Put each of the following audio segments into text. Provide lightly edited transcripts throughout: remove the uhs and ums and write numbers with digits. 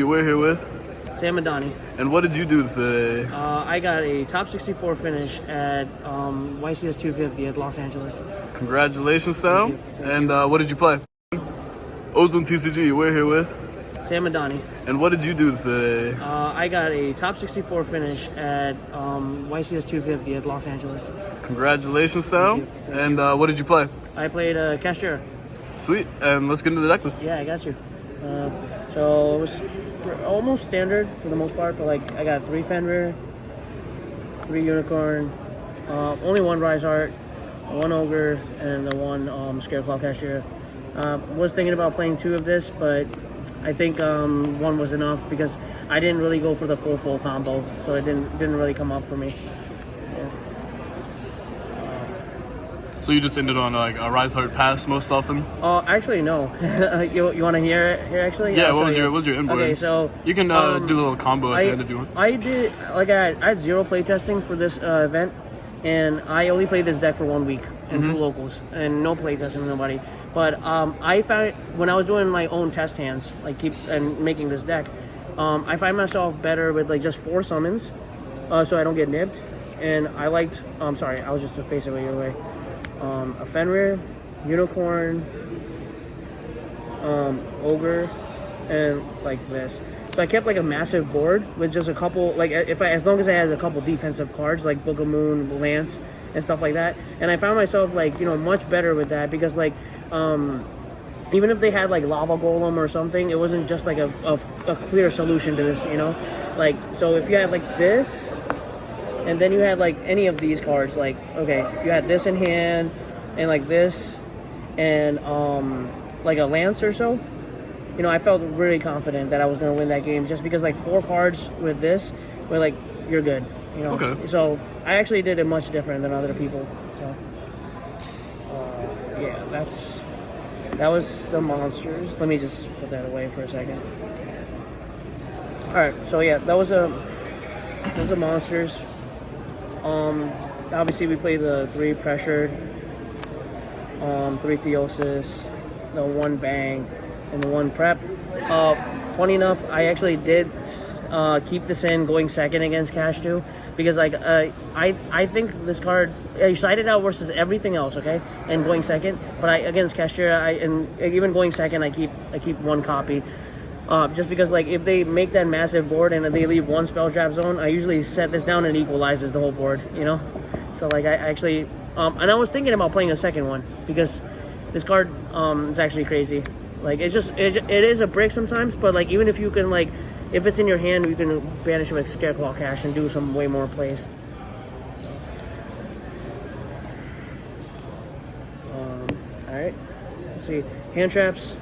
We're here with Madani. And what did you do today? I got a top 64 finish at YCS 250 at Los Angeles. Congratulations, Sam. Thank you. And what did you play? Ozone TCG. We're here with Madani. And what did you do today? I got a top 64 finish at YCS 250 at Los Angeles. Congratulations, Sam. Thank you. And what did you play? I played Cashier. Sweet. And let's get into the deck list. Yeah, I got you. So it was almost standard for the most part, but like I got 3 Fenrir, 3 Unicorn, only 1 Rise Art, 1 Ogre, and the 1 Scareclaw Cashier. Was thinking about playing 2 of this, but I think 1 was enough because I didn't really go for the full combo, so it didn't really come up for me. Yeah. So you just ended on like a Rise Heart pass most often? Actually no. you want to hear it here actually? Yeah. What was your inboard? Okay, so you can do a little combo at the end if you want. I did like I had 0 play testing for this event, and I only played this deck for 1 week and 2 locals and no play testing with nobody. But I found when I was doing my own test hands, like making this deck, I find myself better with like just 4 summons, so I don't get nibbed. And I liked. Sorry, I was just to face it your way. A Fenrir, Unicorn, Ogre, and like this. So I kept like a massive board with just a couple, like as long as I had a couple defensive cards like Book of Moon, Lance, and stuff like that. And I found myself like much better with that because like even if they had like Lava Golem or something, it wasn't just like a clear solution to this, like so if you had like this. And then you had like any of these cards, like okay, you had this in hand, and like this, and like a Lance or so. I felt really confident that I was gonna win that game just because like 4 cards with this were like you're good. Okay. So I actually did it much different than other people. So yeah, that was the monsters. Let me just put that away for a second. All right, so yeah, those are the monsters. Obviously we played the 3 Pressured, 3 Theosis, the 1 Bang, and the 1 Prep. Funny enough, I actually did keep this in going second against Cash 2 because like I think this card I sided out versus everything else, okay, and going second. But against Cashier, and even going second, I keep 1 copy. Just because like if they make that massive board and they leave 1 spell trap zone, I usually set this down and equalizes the whole board, So like I actually and I was thinking about playing a second one because this card is actually crazy. Like it's just it is a brick sometimes, but like even if you can like if it's in your hand, you can banish it with Scareclaw Cash and do some way more plays. All right, let's see hand traps.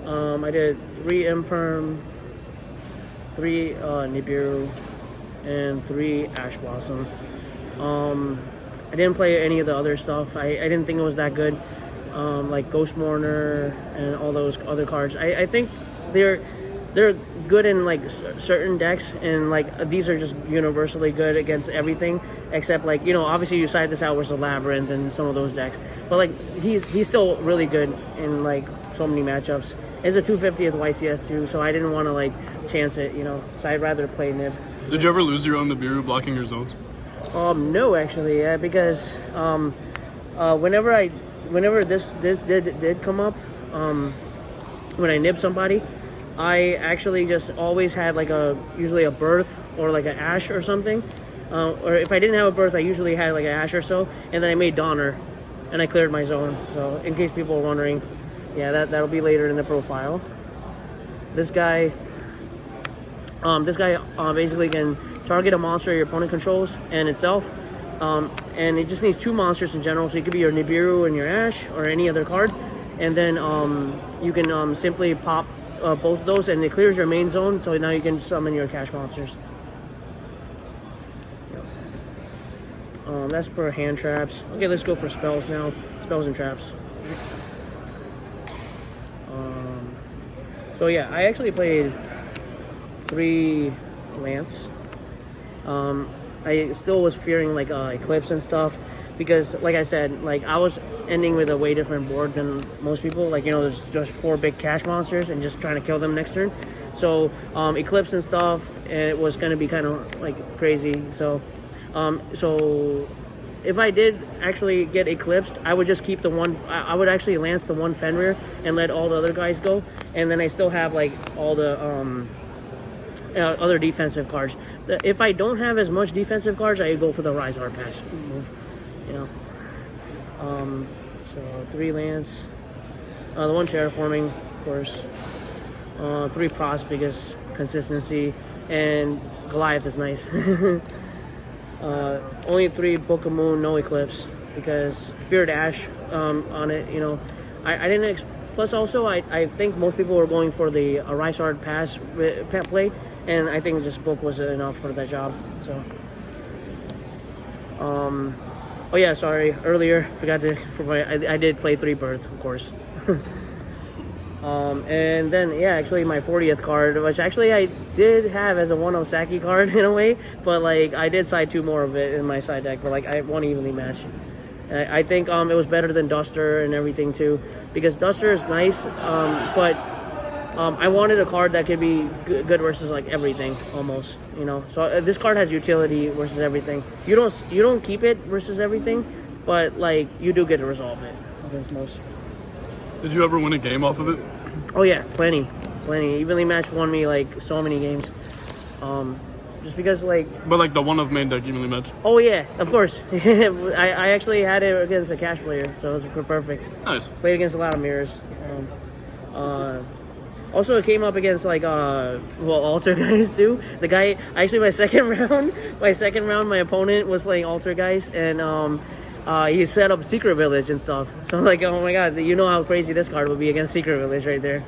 I did 3 Imperm, 3 Nibiru, and 3 Ash Blossom. I didn't play any of the other stuff. I didn't think it was that good. Like Ghost Mourner and all those other cards. I think they're good in like certain decks, and like these are just universally good against everything except like obviously you side this out versus Labyrinth and some of those decks. But like he's still really good in like so many matchups. It's a 250 at the YCS too, so I didn't want to like chance it, So I'd rather play Nib. Did you ever lose your own Nibiru blocking your zones? No, actually, yeah, because whenever this did come up, when I nib somebody, I actually just always had like usually a Birth or like an Ash or something, or if I didn't have a Birth, I usually had like an Ash or so, and then I made Donner, and I cleared my zone. So in case people are wondering. Yeah, that'll be later in the profile. This guy basically can target a monster your opponent controls and itself, and it just needs 2 monsters in general. So it could be your Nibiru and your Ash or any other card, and then you can simply pop both of those, and it clears your main zone. So now you can summon your cash monsters. That's for hand traps. Okay, let's go for spells now. Spells and traps. So yeah, I actually played 3 Lance. I still was fearing like Eclipse and stuff because, like I said, like I was ending with a way different board than most people. Like there's just 4 big cash monsters and just trying to kill them next turn. So Eclipse and stuff, it was gonna be kind of like crazy. So if I did actually get Eclipsed, I would just keep the one. I would actually lance the one Fenrir and let all the other guys go, and then I still have like all the other defensive cards. If I don't have as much defensive cards, I go for the Rise Hard Pass move. You know. So 3 Lance, the 1 Terraforming, of course. 3 Pross because consistency, and Goliath is nice. Only 3 Book of Moon, no Eclipse because Feared Ash on it. You know, I didn't. Plus, also, I think most people were going for the Rise Hard Pass play, and I think just Book was enough for that job. So, oh yeah, sorry. Earlier, forgot to provide. I did play 3 Birth, of course. And then yeah, actually my 40th card, which actually I did have as a 1-0 Saki card in a way, but like I did side 2 more of it in my side deck, but like I won evenly matched. I think it was better than Duster and everything too, because Duster is nice, but I wanted a card that could be good versus like everything almost, you know. So this card has utility versus everything. You don't keep it versus everything, but like you do get to resolve it against most. Did you ever win a game off of it? Oh yeah, plenty. Evenly matched won me like so many games. Just because like. But like the one of main deck evenly matched. Oh yeah, of course. I actually had it against a cash player, so it was perfect. Nice. Played against a lot of mirrors. Also, it came up against like altar guys too. The guy actually my second round, my opponent was playing altar guys, and he set up Secret Village and stuff. So I'm like, oh my god, you know how crazy this card would be against Secret Village right there,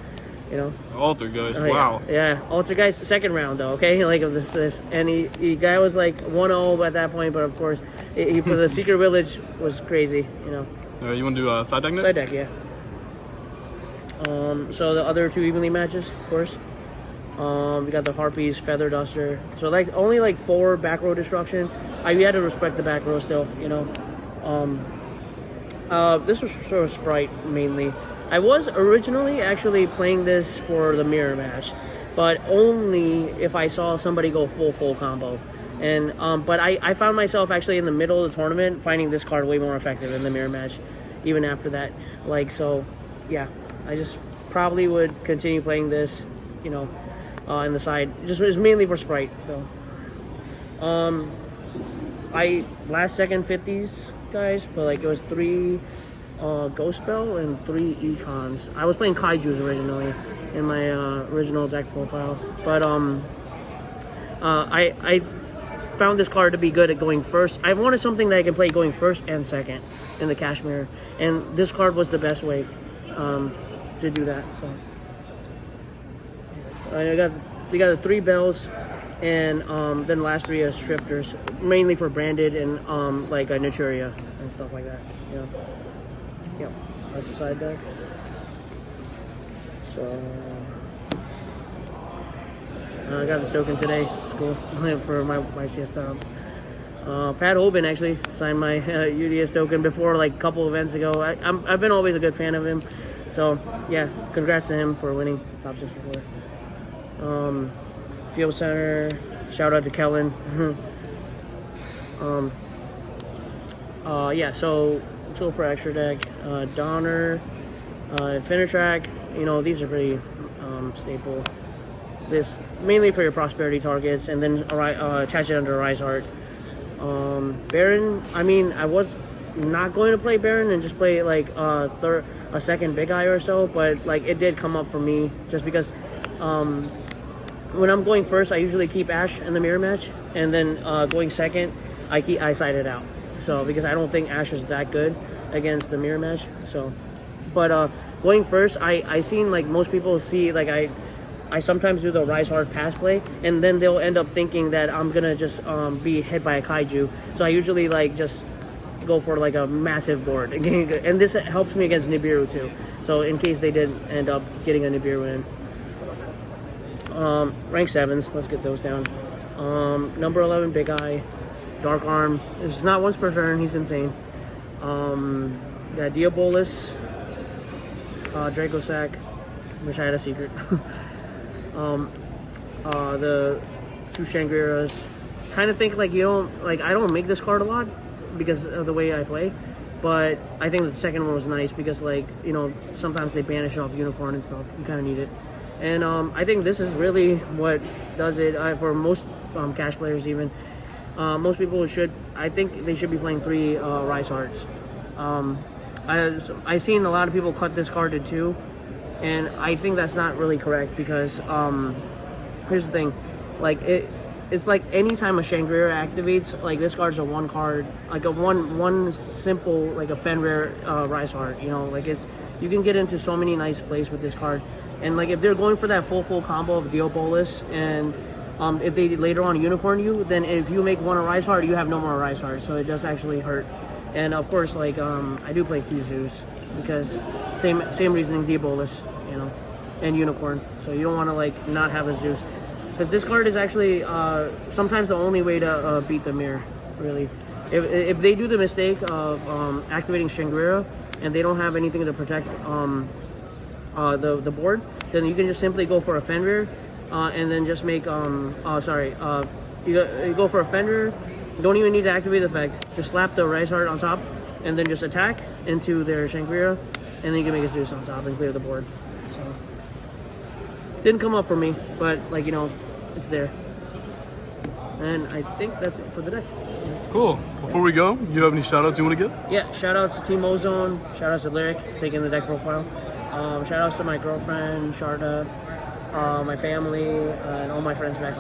you know. Altar guys, oh, wow. Yeah, altar guys second round though, okay, like of this, and he guy was like 1-0 at that point, but of course, he for the Secret Village was crazy, you know. You want to do side deck next? Side deck, yeah. So the other 2 evenly matches, of course. We got the Harpies, Feather Duster. So like only like 4 back row destruction. We had to respect the back row still, you know. This was sort of Sprite mainly. I was originally actually playing this for the mirror match, but only if I saw somebody go full combo. And but I found myself actually in the middle of the tournament finding this card way more effective in the mirror match, even after that. like so yeah, I just probably would continue playing this, you know, in the side. Just it's mainly for Sprite though. I last second 50s guys, but like it was 3 Ghost Spell and 3 Econs. I was playing Kaijus originally in my original deck profile, but I found this card to be good at going first. I wanted something that I can play going first and second in the Kashmir, and this card was the best way to do that. So I got the 3 bells, and then last 3 as Strifters, mainly for branded and like a Naturia and stuff like that. Yeah, that's the side deck. So I got the token today. It's cool for my YCS style. Pat Hoban actually signed my UDS token before, like a couple events ago. I've been always a good fan of him. So yeah, congrats to him for winning top 64. Field Center, shout out to Kellen. Yeah, so tool for extra deck, Donner, Infinitrack. You know, these are pretty staple. This mainly for your prosperity targets, and then attach it under Rise Heart. Baron, I mean, I was not going to play Baron and just play like a second Big Eye or so, but like it did come up for me just because when I'm going first, I usually keep Ash in the mirror match, and then going second, I side it out. So because I don't think Ash is that good against the mirror match. So, but going first, I seen like most people see like I sometimes do the Rise Hard pass play, and then they'll end up thinking that I'm gonna just be hit by a kaiju. So I usually like just go for like a massive board, and this helps me against Nibiru too. So in case they didn't end up getting a Nibiru in. Rank 7s, let's get those down. Number 11, Big Eye, Dark Arm. This is not once per turn, he's insane. Got Diabolus, Dracosac, wish I had a secret. the two Shangri-Las. Kind of think like I don't make this card a lot because of the way I play, but I think the second one was nice because sometimes they banish off unicorn and stuff. You kind of need it, and I think this is really what does it for most cash players. Even most people I think they should be playing 3 Rise Hearts. I've seen a lot of people cut this card to 2, and I think that's not really correct because here's the thing, it's like anytime a Shangri-La activates, like this card's a 1 card, like a one simple, like a Fenrir Rise Heart. You can get into so many nice plays with this card, and like if they're going for that full combo of Dio Bolus, and if they later on unicorn you, then if you make 1 a Rise Heart, you have no more Rise Heart, so it does actually hurt. And of course, I do play 2 Zeus because same reasoning, Dio Bolus, and unicorn. So you don't want to not have a Zeus. Because this card is actually sometimes the only way to beat the mirror, really. If they do the mistake of activating Shangri-La and they don't have anything to protect the board, then you can just simply go for a Fenrir and then just make, you go for a Fenrir, don't even need to activate the effect, just slap the Rise Heart on top and then just attack into their Shangri-La, and then you can make a Zeus on top and clear the board. So, didn't come up for me, but it's there. And I think that's it for the deck. Cool. Before we go, you have any shout outs you want to give? Yeah, shout outs to Team Ozone, shout outs to Lyric, taking the deck profile. Shout outs to my girlfriend, Sharda, my family, and all my friends back